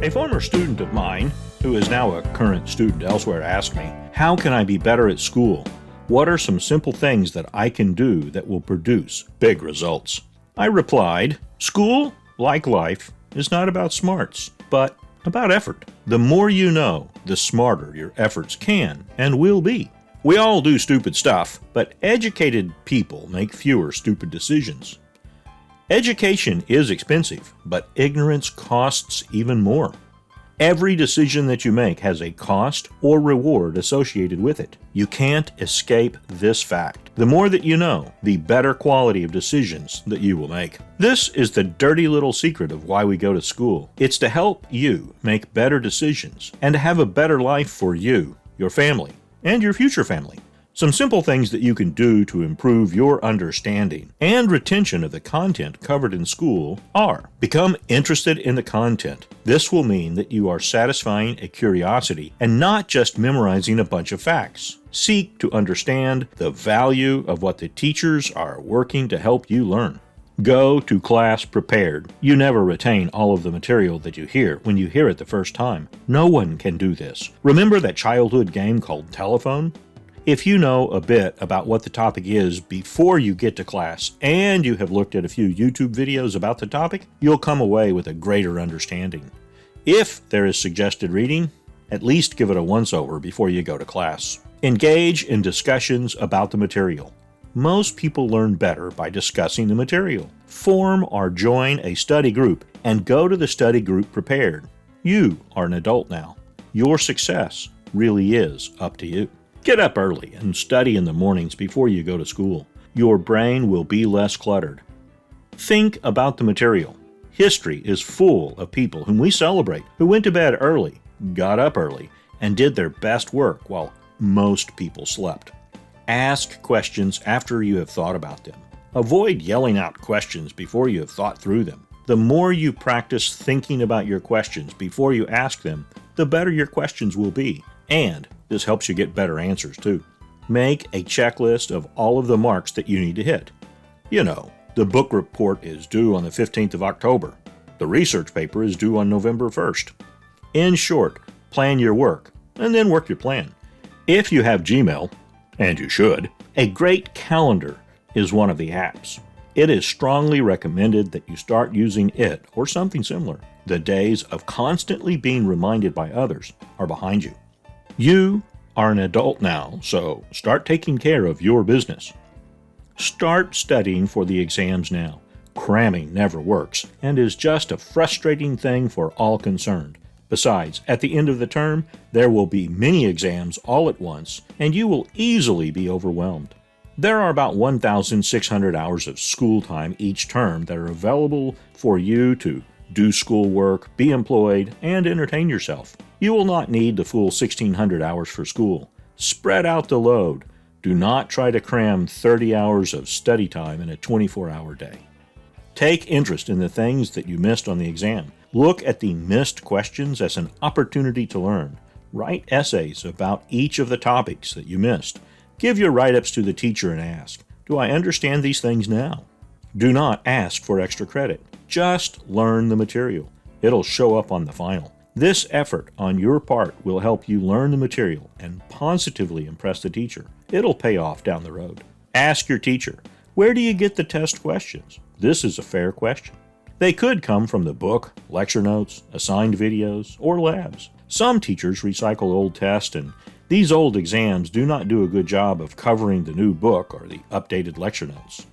A former student of mine, who is now a current student elsewhere, asked me, "How can I be better at school? What are some simple things that I can do that will produce big results?" I replied, "School, like life, is not about smarts, but about effort. The more you know, the smarter your efforts can and will be. We all do stupid stuff, but educated people make fewer stupid decisions. Education is expensive, but ignorance costs even more. Every decision that you make has a cost or reward associated with it. You can't escape this fact. The more that you know, the better quality of decisions that you will make. This is the dirty little secret of why we go to school. It's to help you make better decisions and to have a better life for you, your family, and your future family. Some simple things that you can do to improve your understanding and retention of the content covered in school are: become interested in the content. This will mean that you are satisfying a curiosity and not just memorizing a bunch of facts. Seek to understand the value of what the teachers are working to help you learn. Go to class prepared. You never retain all of the material that you hear when you hear it the first time. No one can do this. Remember that childhood game called telephone? If you know a bit about what the topic is before you get to class and you have looked at a few YouTube videos about the topic, you'll come away with a greater understanding. If there is suggested reading, at least give it a once-over before you go to class. Engage in discussions about the material. Most people learn better by discussing the material. Form or join a study group and go to the study group prepared. You are an adult now. Your success really is up to you. Get up early and study in the mornings before you go to school. Your brain will be less cluttered. Think about the material. History is full of people whom we celebrate who went to bed early, got up early, and did their best work while most people slept. Ask questions after you have thought about them. Avoid yelling out questions before you have thought through them. The more you practice thinking about your questions before you ask them, the better your questions will be. And this helps you get better answers too. Make a checklist of all of the marks that you need to hit. You know, the book report is due on the 15th of October. The research paper is due on November 1st. In short, plan your work and then work your plan. If you have Gmail, and you should, a great calendar is one of the apps. It is strongly recommended that you start using it or something similar. The days of constantly being reminded by others are behind you. You are an adult now, so start taking care of your business. Start studying for the exams now. Cramming never works and is just a frustrating thing for all concerned. Besides, at the end of the term, there will be many exams all at once, and you will easily be overwhelmed. There are about 1,600 hours of school time each term that are available for you to do schoolwork, be employed, and entertain yourself. You will not need the full 1,600 hours for school. Spread out the load. Do not try to cram 30 hours of study time in a 24-hour day. Take interest in the things that you missed on the exam. Look at the missed questions as an opportunity to learn. Write essays about each of the topics that you missed. Give your write-ups to the teacher and ask, "Do I understand these things now?" Do not ask for extra credit. Just learn the material. It'll show up on the final. This effort on your part will help you learn the material and positively impress the teacher. It'll pay off down the road. Ask your teacher, "Where do you get the test questions?" This is a fair question. They could come from the book, lecture notes, assigned videos, or labs. Some teachers recycle old tests, and these old exams do not do a good job of covering the new book or the updated lecture notes.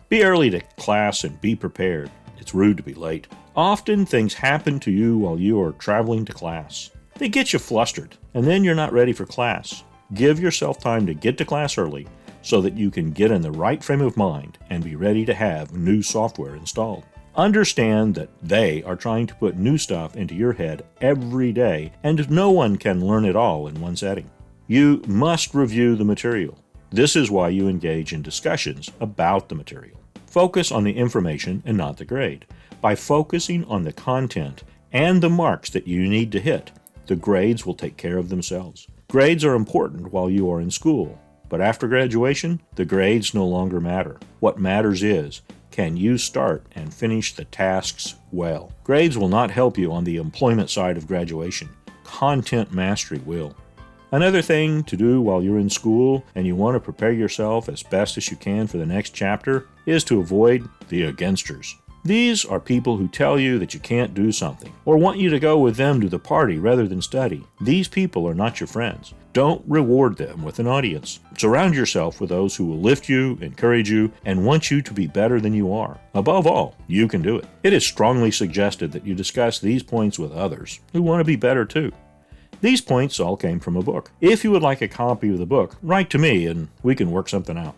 Be early to class and be prepared. It's rude to be late. Often things happen to you while you are traveling to class. They get you flustered, and then you're not ready for class. Give yourself time to get to class early so that you can get in the right frame of mind and be ready to have new software installed. Understand that they are trying to put new stuff into your head every day, and no one can learn it all in one setting. You must review the material. This is why you engage in discussions about the material. Focus on the information and not the grade. By focusing on the content and the marks that you need to hit, the grades will take care of themselves. Grades are important while you are in school, but after graduation, the grades no longer matter. What matters is, can you start and finish the tasks well? Grades will not help you on the employment side of graduation. Content mastery will. Another thing to do while you're in school and you want to prepare yourself as best as you can for the next chapter is to avoid the againsters. These are people who tell you that you can't do something or want you to go with them to the party rather than study. These people are not your friends. Don't reward them with an audience. Surround yourself with those who will lift you, encourage you, and want you to be better than you are. Above all, you can do it. It is strongly suggested that you discuss these points with others who want to be better too. These points all came from a book. If you would like a copy of the book, write to me and we can work something out.